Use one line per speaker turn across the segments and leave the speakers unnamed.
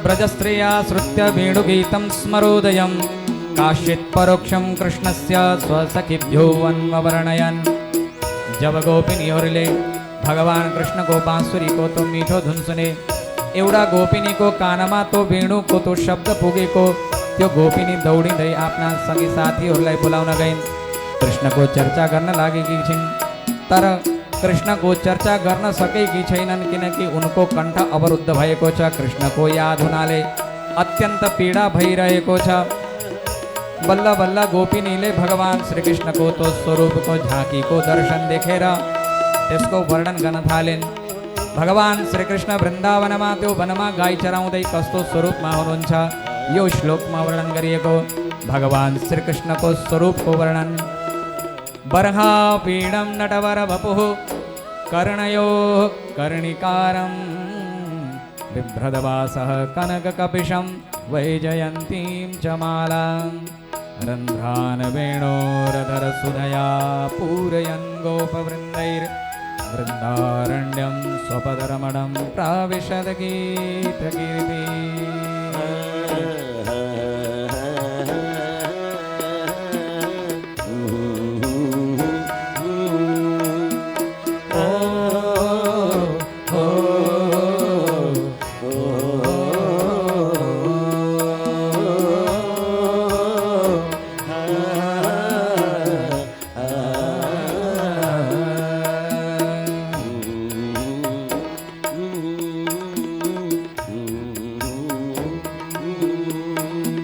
ब्रजस्त्रिया श्रुत्य वेणुगीतं स्मरोदयं काश्चित् परोक्षं कृष्णस्य स्वसखिभ्यो अन्ववर्णयन्। जब गोपिनी ओरले भगवान कृष्ण को बांसुरी को तो मीठो धुन सुने, एवड़ा गोपिनी को कानमा तो वेणु को तो शब्द पुगे को त्यो गोपिनी दौड़ी गई अपना संगी साथी ओरलाई बोलाउन गइन्। कृष्ण को चर्चा गर्न लागेकी छिन्, तर कृष्ण को चर्चा गर्न सकेकी छैनन् किनकि उनको कण्ठ अवरुद्ध भएको छ। कृष्ण को याद हुनाले अत्यन्त पीडा भइरहेको छ। बल्ल बल्ल गोपिनीले भगवान श्री कृष्ण को तो स्वरूप को झाँकी को दर्शन देखेर त्यसको वर्णन गर्न थालिन्। भगवान श्री कृष्ण वृन्दावनमा त्यो वनमा गाई चराउँदै कस्तो स्वरूपमा हुनुहुन्छ यो श्लोकमा वर्णन गरिएको। भगवान श्री कृष्ण को स्वरूप को वर्णन। बर्हा पीडं नटवर वपुः कर्णयो कर्णिकारं बिभ्रदवासः कनककपिशं वैजयन्तीं च मालां रन्ध्रान् वेणोरधर सुधया पूरयन् गोपवृन्दैर् वृन्दारण्यं स्वपदरमणं प्राविशद गीतकीर्तिः।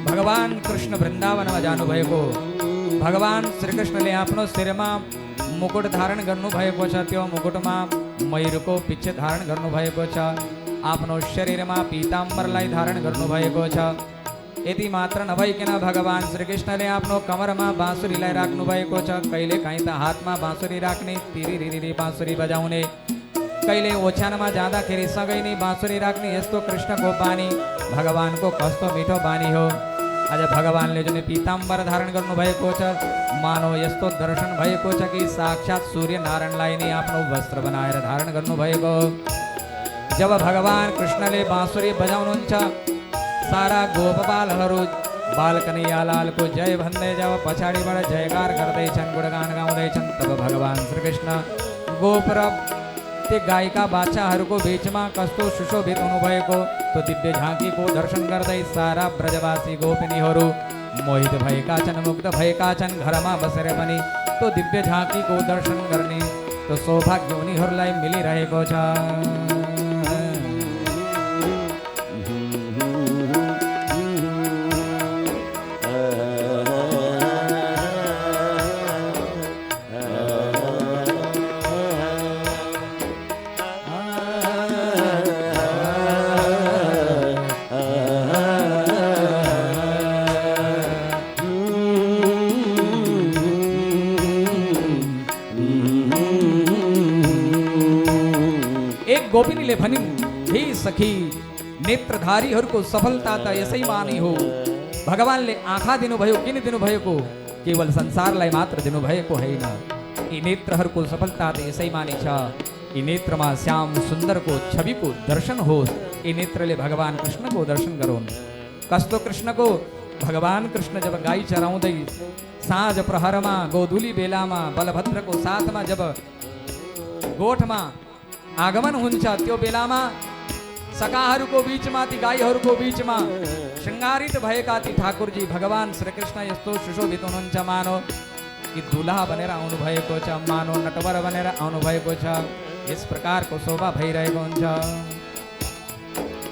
भगवान कृष्ण वृंदावनमा जानुभएको, भगवान श्री कृष्णले आफ्नो शिरमा मुकुट धारण गर्नुभएको छ। त्यो मुकुटमा मयूरको पिच्छ धारण गर्नुभएको छ। आफ्नो शरीरमा पीताम्बरलाई धारण गर्नुभएको छ। यति मात्र नभइकन भगवान श्री कृष्णले आफ्नो कमरमा बाँसुरीलाई राख्नुभएको छ। कहिले काहीँ त हातमा बाँसुरी राख्ने, तिरिरिरी बाँसुरी बजाउने, कहिले ओछ्यानमा जाँदाखेरि सँगै नै बाँसुरी राख्ने, यस्तो कृष्णको बानी भगवानको कस्तो मिठो बानी हो। आज भगवानले जुन पीताम्बर धारण गर्नुभएको छ, मानव यस्तो दर्शन भएको छ कि साक्षात सूर्य नारायणलाई नै आफ्नो वस्त्र बनाएर धारण गर्नुभएको। जब भगवान कृष्णले बाँसुरी बजाउनुहुन्छ, सारा गोपबालहरू बालकनैयालालको जय भन्दै जब पछाडिबाट जयकार गर्दैछन्, गुणगान गाउँदैछन्, तब भगवान श्री कृष्ण गोप र ते गायिका बाछाहरूको बीचमा कस्तो सुशोभित हुनुभएको तो दिव्य झाँकीको दर्शन गर्दै सारा ब्रजवासी गोपिनीहरू मोहित भएका छन्, मुग्ध भएका छन्। घरमा बसेर पनि तो दिव्य झाँकीको दर्शन गर्ने तो सौभाग्य उनीहरूलाई मिलिरहेको छ। गोपिनीले भनिन्, हे सखी, नेत्रधारीहरूको सफलता त यसैमा नै हो। भगवानले आँखा दिनुभयो, किन दिनुभएको? केवल संसारलाई मात्र दिनुभएको होइन। यी नेत्रहरूको सफलता त यसैमा नै छ। यी नेत्रमा श्याम सुन्दरको छविको दर्शन होस्। यी नेत्रले भगवान कृष्णको दर्शन गरून्। कस्तो कृष्णको? भगवान कृष्ण जब गाई चराउँदै साँझ प्रहरमा गोधुली बेलामा बलभद्रको साथमा जब गोठमा आगमन हुन्छ, त्यो बेलामा सखाहरूको बीचमा, ती गाईहरूको बीचमा श्रृङ्गारित भएका ती ठाकुरजी भगवान श्री कृष्ण यस्तो सुशोभित हुनुहुन्छ, मानो कि दुल्हा बनेर आउनु भएको छ, मानो नटवर बनेर आउनु भएको छ। यस प्रकारको शोभा भइरहेको हुन्छ।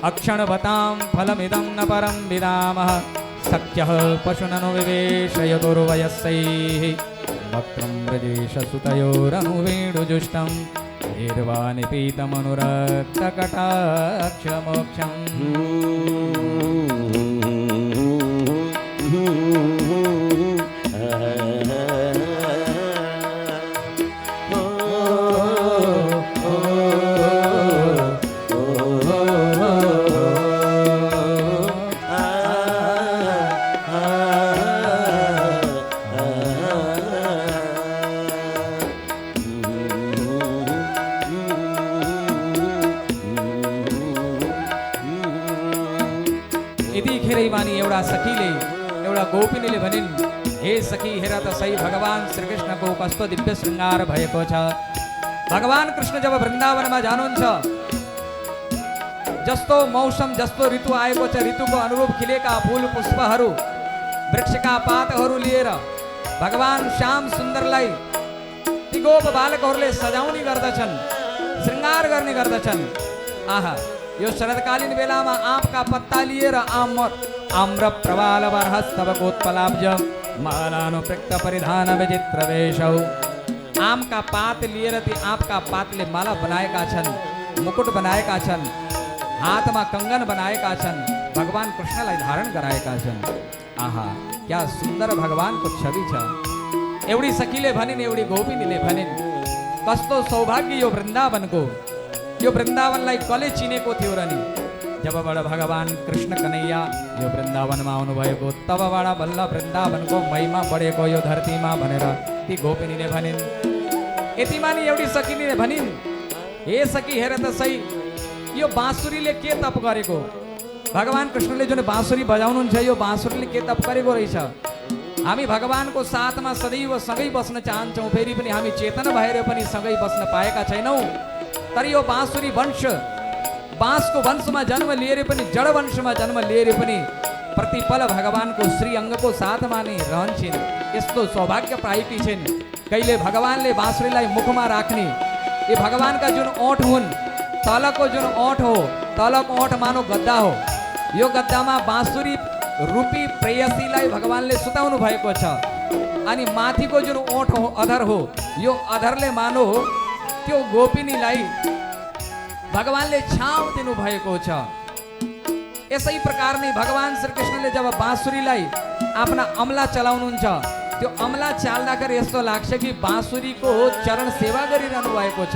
अक्षणवतां फलमिदं न परं विदामः सख्यः पशुननु विवेशयतुर्वयस्सैः वक्त्रं व्रजेश सुतयोरनुवेणुजुष्टं निर्वाणिपीतमनुरक्तकटाक्षमोक्षम्। एवढा सखीले एवढा गोपिनीले भनिन्, हे सखी हेर त सही भगवान श्रीकृष्णको कस्तो दिव्य श्रृङ्गार भएको छ। भगवान कृष्ण जब वृन्दावनमा जानुहुन्छ, जस्तो मौसम जस्तो ऋतु आएको छ, ऋतुको अनुरूप खिलेका फूल पुष्पहरू वृक्षका पातहरू लिएर भगवान श्याम सुन्दरलाई ती गोप बालकहरूले सजाउने गर्दछन्, श्रृङ्गार गर्ने गर्दछन्। आहा, यो शरदकालीन बेलामा आँपका पत्ता लिएर आम्र प्रवाल बरहस्तवकोत्पलाब्ज मालानुपृक्त परिधान विचित्र वेशौ। आमका पात लिएर ती आँपका पातले माला बनाएका छन्, मुकुट बनाएका छन्, हातमा कंगन बनाएका छन्, भगवान कृष्णलाई धारण गराएका छन्। आहा, क्या सुन्दर भगवानको छवि छ। एउटी सखीले भनिन्, एउटी गोपिनीले भनिन्, कस्तो सौभाग्य यो वृन्दावनको। यो वृन्दावनलाई कसले चिनेको थियो र नि? जबबाट भगवान कृष्ण कन्हैया यो वृन्दावनमा आउनुभएको, तबबाट बल्ल वृन्दावनको महिमा बढेको यो धरतीमा भनेर ती गोपिनीले भनिन्। यतिमा नि एउटी सखीले भनिन्, हे सखी हेर त सही, यो बाँसुरीले के तप गरेको। भगवान कृष्णले जुन बाँसुरी बजाउनुहुन्छ, यो बाँसुरीले के तप गरेको रहेछ। हामी भगवानको साथमा सदैव सँगै बस्न चाहन्छौँ, फेरि पनि हामी चेतन भएर पनि सँगै बस्न पाएका छैनौँ। तर यो बाँसुरी वंश, बाँसको वंशमा जन्म लिएर पनि, जड वंशमा जन्म लिएर पनि प्रतिपल भगवानको श्री अङ्गको साथमा नै रहन्छन्। यस्तो सौभाग्य पाएकी छिन्। कहिले भगवानले बाँसुरीलाई मुखमा राख्ने, ये भगवानका जुन ओठ हुन्, तलको जुन ओठ हो, तलको ओठ मानो गद्दा हो, यो गद्दामा बाँसुरी रूपी प्रेयसीलाई भगवानले सुताउनु भएको छ। अनि माथिको जुन ओठ हो, अधर हो, यो अधरले मानो त्यो गोपिनीलाई भगवानले छाउ दिनु भएको छ। यसै प्रकार नै भगवान श्रीकृष्णले जब बाँसुरीलाई आफ्ना अमला चलाउनुहुन्छ, त्यो अमला चाल्दाखेरि यस्तो लाग्छ कि बाँसुरीको चरण सेवा गरिरहनु भएको छ।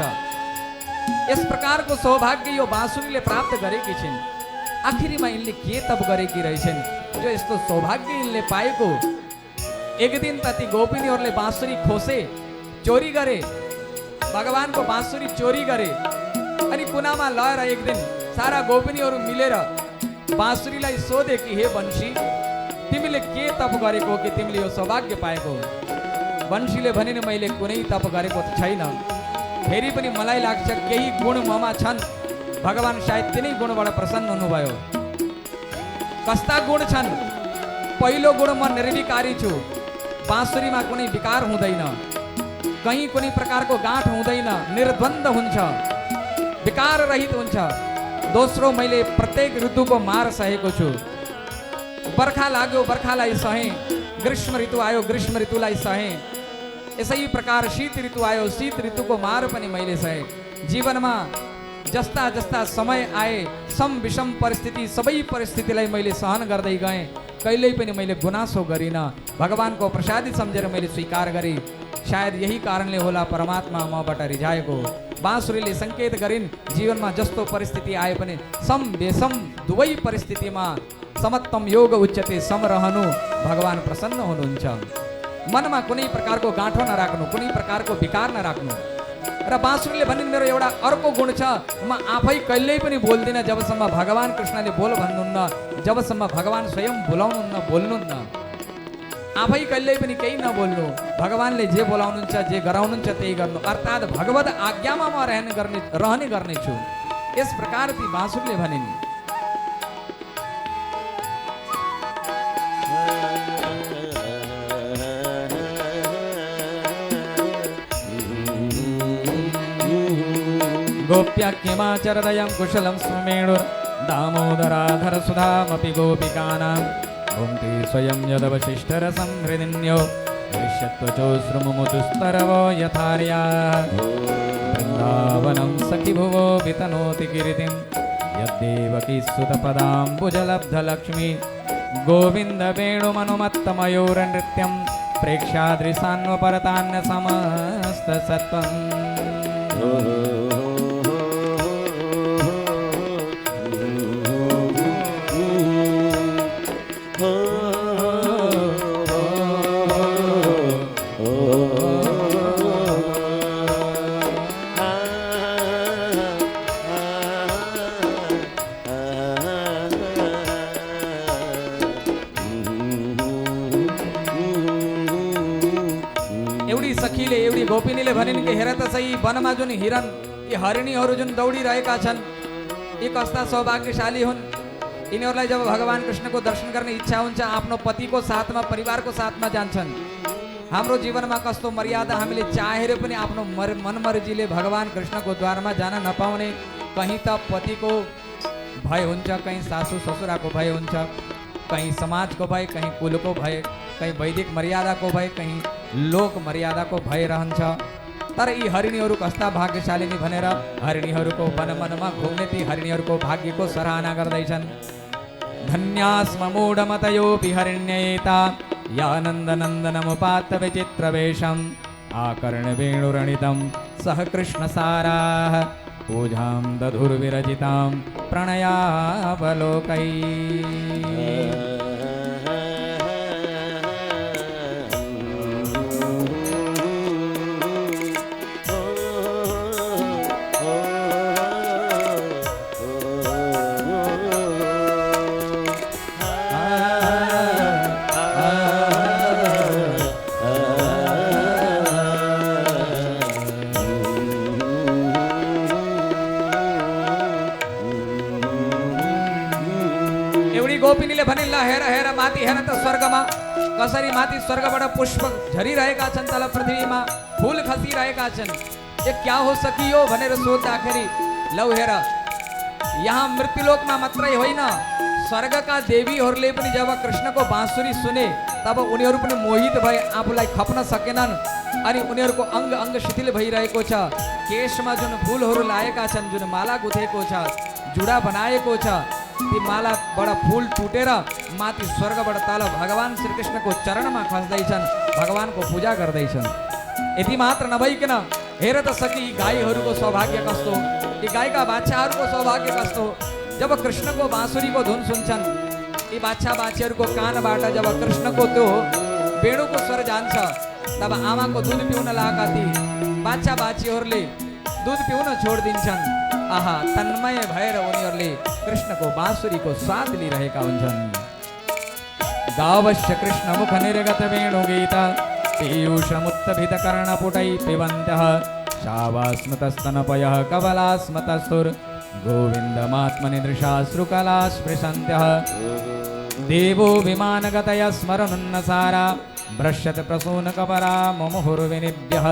यस प्रकारको सौभाग्य यो बाँसुरीले प्राप्त गरेकी छिन्। आखिरीमा यिनले के तप गरेकी रहेछन् जो यस्तो सौभाग्य यिनले पाएको। एक दिन त ती गोपिनीहरूले बाँसुरी खोसे, चोरी गरे, भगवानको बाँसुरी चोरी गरे। अनि कुनामा लगेर एक दिन सारा गोपिनीहरू मिलेर बाँसुरीलाई सोधे कि हे बंशी, तिमीले के तप गरेको कि तिमीले यो सौभाग्य पाएको। बंशीले भनिन्, मैले कुनै तप गरेको छैन, फेरि पनि मलाई लाग्छ केही गुण ममा छन्। भगवान सायद तिनै गुणबाट प्रसन्न हुनुभयो। कस्ता गुण छन्? पहिलो गुण, म निर्विकारी छु, बाँसुरीमा कुनै विकार हुँदैन, कहीँ कुनै प्रकारको गाँठ हुँदैन, निर्द्वन्द हुन्छ, विकार रहित हुन्छ। दोस्रो, मैले प्रत्येक ऋतुको मार सहेको छु। बर्खा लाग्यो, बर्खालाई सहे, ग्रीष्म ऋतु आयो, ग्रीष्म ऋतुलाई सहे। यसै प्रकार शीत ऋतु आयो, शीत ऋतुको मार पनि मैले सहे। जीवनमा जस्ता जस्ता समय आए, सम विषम परिस्थिति, सबै परिस्थितिलाई मैले सहन गर्दै गएँ। कहिल्यै पनि मैले गुनासो गरिनँ, भगवानको प्रसादी सम्झेर मैले स्वीकार गरेँ। शायद यही कारणले होला परमात्मा मबाट रिझाएको। बाँसुरीले सङ्केत गरिन्, जीवनमा जस्तो परिस्थिति आए पनि सम बेसम दुवै परिस्थितिमा समत्तम योग उच्चते, सम रहनु, भगवान प्रसन्न हुनुहुन्छ। मनमा कुनै प्रकारको गाँठो नराख्नु, कुनै प्रकारको विकार नराख्नु। र बाँसुरीले भनिन्, मेरो एउटा अर्को गुण छ, म आफै कहिल्यै पनि बोल्दिनँ जबसम्म भगवान कृष्णले बोल भन्नुहुन्न, जबसम्म भगवान स्वयं बोलाउनुहुन्न, बोल्नुहुन्न। आफै कहिल्यै पनि केही नबोल्नु, भगवानले जे बोलाउनुहुन्छ, जे गराउनुहुन्छ त्यही गर्नु, अर्थात् भगवत आज्ञामा म रहने गर्नेछु। यस प्रकार ती बाँसुरीले भनिन्। गोप्या किमाचरदयं कुशलं स्वेणुर् दामोदराधर सुधामपि गोपिकानां भुङ्क्ते स्वयं यदवशिष्टरसं हृदिन्यो ऋष्यत्वचोश्रुमुमुतुस्तरवो यथार्या वृन्दावनं सखि भुवो वितनोति कीर्तिं यद्देवकी सुतपदाम्बुजलब्धलक्ष्मी गोविन्दवेणुमनुमत्तमयूरनृत्यं प्रेक्षादृशान्वपरतान्न समस्तसत्त्वम्। एवढी सखीले एवढी गोपिनीले भनिन् कि हेर त सही वनमा जुन हिरण यी हरिणीहरू जुन दौडिरहेका छन् यी कस्ता सौभाग्यशाली हुन्। यिनीहरूलाई जब भगवान कृष्णको दर्शन गर्ने इच्छा हुन्छ आफ्नो पतिको साथमा परिवारको साथमा जान्छन्। हाम्रो जीवनमा कस्तो मर्यादा, हामीले चाहेर पनि आफ्नो मनमर्जीले भगवान कृष्णको द्वारमा जान नपाउने। कहीँ त पतिको भय हुन्छ, कहीँ सासू ससुराको भय हुन्छ, कहीँ समाजको भय, कहीँ कुलको भय, कहीँ वैदिक मर्यादाको भय, कहीँ लोक मर्यादाको भय रहन्छ। तर यी हरिणीहरू कस्ता भाग्यशालिनी भनेर हरिणीहरूको वनमा घुम्ने ती हरिणीहरूको भाग्यको सराहना गर्दैछन्। धन्यास्म मूढमतयोऽपि हरिण्येता यानन्दनन्दनमुपात्त विचित्रवेशम् आकर्णवेणुरणितं सह कृष्णसाराः पूजां दधुर्विरचितां प्रणयावलोकै। गोपिनीले भनिन्, ल हेर हेर माथि हेर त स्वर्गमा कसरी माथि स्वर्गबाट पुष्प झरिरहेका छन्, तल पृथ्वीमा फूल खसिरहेका छन्। ये क्या हो सकियो भनेर सोध्दाखेरि लौ हेर यहाँ मृत्युलोकमा मात्रै होइन, स्वर्गका देवीहरूले पनि जब कृष्णको बाँसुरी सुने तब उनीहरू पनि मोहित भए, आफूलाई खप्न सकेनन् अनि उनीहरूको अङ्ग अङ्ग शिथिल भइरहेको छ। केशमा जुन फुलहरू लाएका छन्, जुन माला गुथेको छ, जुडा बनाएको छ, ती मालाबाट फूल टुटेर माथि स्वर्गबाट तल भगवान श्रीकृष्णको चरणमा खस्दैछन्, भगवानको पूजा गर्दैछन्। यति मात्र नभइकन हेर त सकी गाईहरूको सौभाग्य कस्तो, यी गाईका बाछाहरूको सौभाग्य कस्तो। जब कृष्णको बाँसुरीको धुन सुन्छन्, यी बाछा बाछीहरूको कानबाट जब कृष्णको त्यो वेणुको स्वर जान्छ, तब आमाको दुध पिउन लागेका ती बाछा बाछीहरूले दुध पिउन छोडिदिन्छन्। आहा, तन्मय भएर उनीहरूले कृष्णको बाँसुरीको स्वाद लिइरहेका हुन्छन्। गावश्च कृष्ण मुख निर्गत वेणु गीत पीयूषमुत्तभित कर्णपुटै पिबन्तः शावास्मतस्तनपयः कबलास्मतस्तुर गोविन्दमात्मनिदृशाश्रुकला स्पृशन्त्यः देवो विमानगतय स्मरनुन्नसारा भ्रश्यत प्रसूनकपरा मुमुहुर्विनिभ्यः।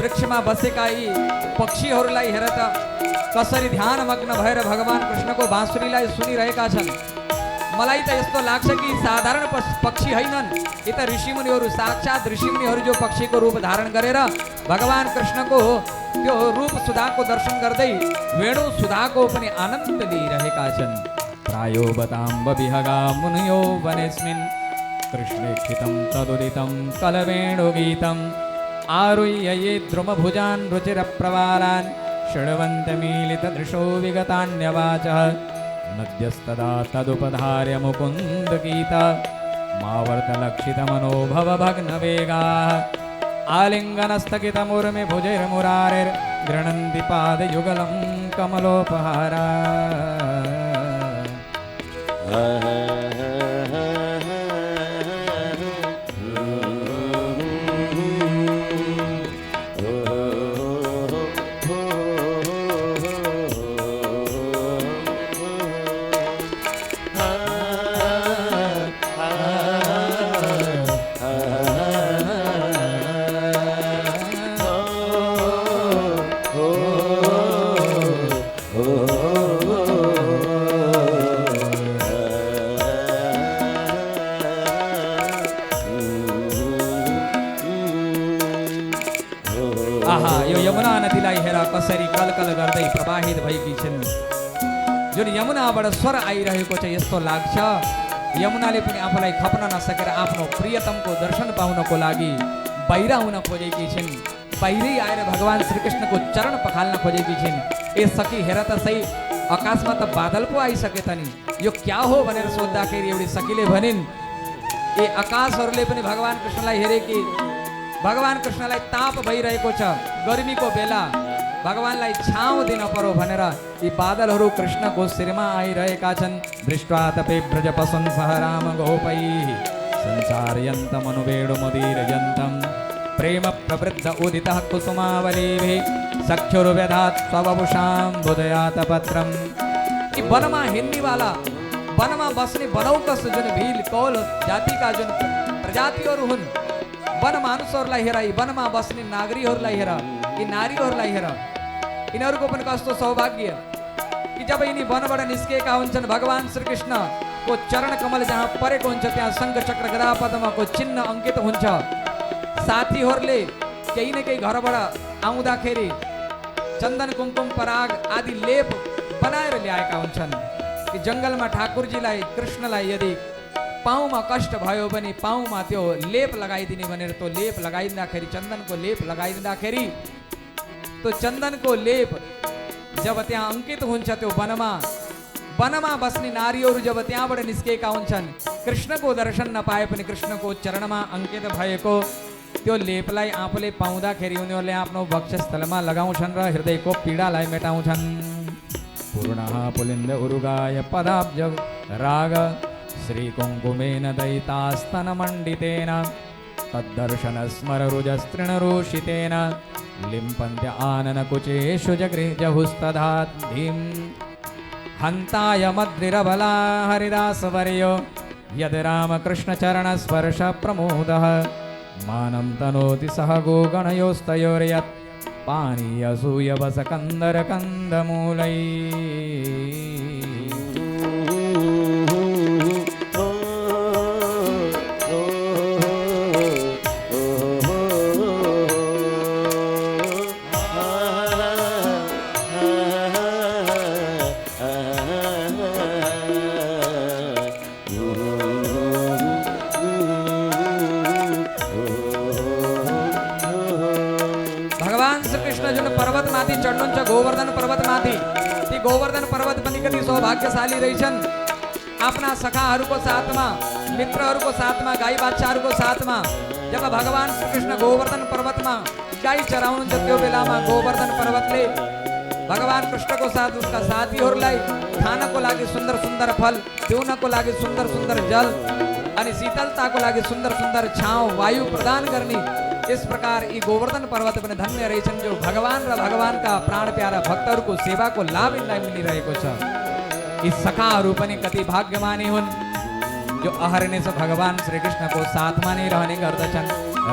वृक्षमा बसेका यी पक्षीहरूलाई हेर त कसरी ध्यानमग्न भएर भगवान कृष्णको बाँसुरीलाई सुनिरहेका छन्। मलाई त यस्तो लाग्छ कि साधारण पक्षी हैनन्, यी त ऋषिमुनिहरू, साक्षात ऋषिमुनिहरू जो पक्षीको रूप धारण गरेर भगवान कृष्णको त्यो रूप सुधाको दर्शन गर्दै वेणु सुधाको पनि आनन्द लिइरहेका छन्। प्रायो बताम्ब विहगा मुनयो वनेस्मिन् कृष्णेक्षितं तदुदितं कलवेणु गीतम् आरुह्य ये द्रुमभुजान् रुचिरप्रवालान् शृण्वन्तमीलितदृशो विगतान्यवाचः नद्यस्तदा तदुपधार्य मुकुन्दगीत मावर्तलक्षितमनोभवभग्नवेगाः आलिङ्गनस्थगितमुर्मि भुजैर्मुरारिर्गृह्णन्ति पादयुगलं कमलोपहारा। आहा, यो यमुना नदीलाई हेर कसरी कल कल गर्दै प्रवाहित भएकी छिन्। जुन यमुनाबाट स्वर आइरहेको छ यस्तो लाग्छ यमुनाले पनि आफूलाई खप्न नसकेर आफ्नो प्रियतमको दर्शन पाउनको लागि बाहिर आउन खोजेकी छिन्। बाहिरै आएर भगवान श्रीकृष्णको चरण पखाल्न खोजेकी छिन्। ए सखी हेर त सही आकाशमा त बादल पो आइसके त नि, यो क्या हो भनेर सोद्धाखेरि एउटी सखीले भनिन् ए आकाशहरूले पनि भगवान कृष्णलाई हेरे कि भगवान कृष्णलाई ताप भइरहेको छ, गर्मीको बेला भगवानलाई छाउँ दिन पर्यो भनेर यी बादलहरू कृष्णको शिरमा आइरहेका छन्। दृष्ट्वा तपे ब्रज पशुन् सह राम गोपैः संसारयन्तमनुवेणु मुदीरयन्तं प्रेम प्रवृद्ध उदितः कुसुमावलीभिः सख्युर्व्यधात् स्ववपुषां बुदयातपत्रम्। यी वनमा हिँड्नेवाला वनमा बस्ने बनौकस जुन भील कौल जातिका जुन प्रजातिहरू हुन् वन मानुषहरूलाई हेर, यी वनमा बस्ने नागरीहरूलाई हेर, यी नारीहरूलाई हेर, यिनीहरूको पनि कस्तो सौभाग्य कि जब यिनी वनबाट निस्किएका हुन्छन् भगवान श्रीकृष्णको चरण कमल जहाँ परेको हुन्छ त्यहाँ शङ्ख चक्र गदा पद्मको चिन्ह अङ्कित हुन्छ। साथीहरूले केही न केही घरबाट आउँदाखेरि चन्दन कुमकुम पराग आदि लेप बनाएर ल्याएका हुन्छन् कि जङ्गलमा ठाकुरजीलाई कृष्णलाई यदि पाउमा कष्ट भयो भने पाउमा त्यो लेप लगाइदिने भनेर त्यो लेप लगाइदिँदाखेरि चन्दनको लेप लगाइदिँदाखेरि त्यो चन्दनको लेप जब त्यहाँ अङ्कित हुन्छ त्यो वनमा बस्ने नारीहरू जब त्यहाँबाट निस्केका हुन्छन् कृष्णको दर्शन नपाए पनि कृष्णको चरणमा अङ्कित भएको त्यो लेपलाई आफूले पाउँदाखेरि उनीहरूले आफ्नो वक्षस्थलमा लगाउँछन् र हृदयको पीडालाई मेटाउँछन्। पूर्णः पुलिन्द उरुगाय पदाब्ज राग श्रीकुङ्कुमेन दयितास्तनमण्डितेन तद्दर्शन स्मररुजस्तृणरूषितेन लिम्पन्त्य आननकुचेषु जहुस्तधाद्धिं हन्ताय मद्रिरबला हरिदासवर्यो यद् रामकृष्णचरणस्पर्श प्रमोदः मानं तनोति सह गोगणयोस्तयोर्यत् पानीयसूयवसकन्दरकन्दमूलै। चढ्नुहुन्छ गोवर्धन पर्वतमाथि। ती गोवर्धन पर्वत पनि कति सौभाग्यशाली रहेछन्। आफ्ना सखाहरूको साथमा मित्रहरूको साथमा गाई बाछाहरूको साथमा जब भगवान श्रीकृष्ण गोवर्धन पर्वतमा गाई चराउनुहुन्छ त्यो बेलामा गोवर्धन पर्वतले भगवान कृष्णको साथ उसका साथीहरूलाई खानको लागि सुन्दर सुन्दर फल, पिउनको लागि सुन्दर सुन्दर जल अनि शीतलताको लागि सुन्दर सुन्दर छाउँ वायु प्रदान गर्ने इस प्रकार यी गोवर्धन पर्वत पनि धन्य रहेछन् जो भगवान र भगवानका प्राण प्यारा भक्तहरूको सेवाको लाभ यिनलाई मिलिरहेको छ। यी सखाहरू पनि कति भाग्यमानी हुन् जो अहर्निश भगवान श्रीकृष्णको साथमा नै रहने गर्दछन्,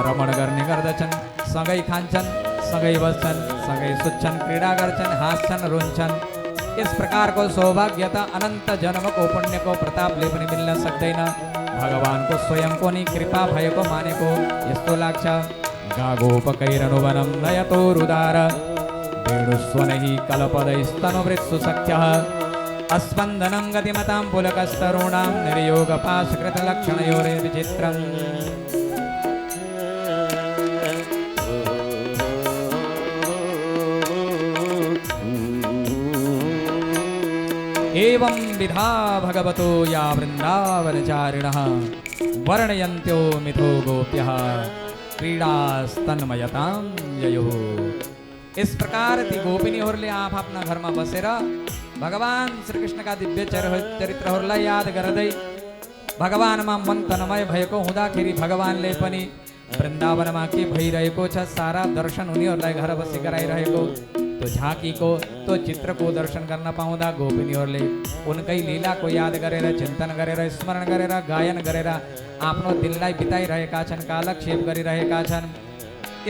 रमण गर्ने गर्दछन्, सँगै खान्छन्, सँगै बस्छन्, सँगै सुत्छन्, क्रीडा गर्छन्, हाँस्छन्, रुन्छन्। इस प्रकारको सौभाग्य त अनन्त जन्मको पुण्यको प्रतापले पनि मिल्न सक्दैन, भगवानको स्वयंको नि कृपा भएको मानेको यस्तो लाग्छ। गागोपकैरनुवनं नयतोरुदार वेणुस्वनैः कलपदैस्तनुवृत्सु सख्यः अस्पन्दनं गतिमतां पुलकस्तरूणां निर्योगपाशकृतलक्षणयोर्विचित्रम्। एवं विधा भगवतो या वृन्दावनचारिणः वर्णयन्त्यो मिथो गोप्यः क्रीडास्तन्मयतां ययुः। इस प्रकार ती गोपिनीहरूले आफ्ना घरमा बसेर भगवान श्रीकृष्णका दिव्य चरित्रहरूलाई याद गर्दै भगवानमा मन तन्मय भएको हुँदाखेरि भगवानले पनि वृन्दावनमा के भइरहेको छ सारा दर्शन उनीहरूलाई घर बसी गराइरहेको तो झाँकीको तो चित्रको दर्शन गर्न पाउँदा गोपिनीहरूले उनकै लीलाको याद गरेर चिन्तन गरेर स्मरण गरेर गायन गरेर आफ्नो दिनलाई बिताइरहेका छन्, कालक्षेप गरिरहेका छन्।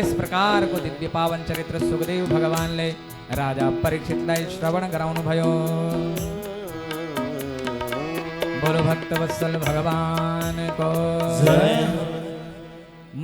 इस प्रकारको दिव्य पावन चरित्र सुखदेव भगवानले राजा परीक्षितलाई श्रवण गराउनु भयो। बोलो भक्तवत्सल भगवान को जय।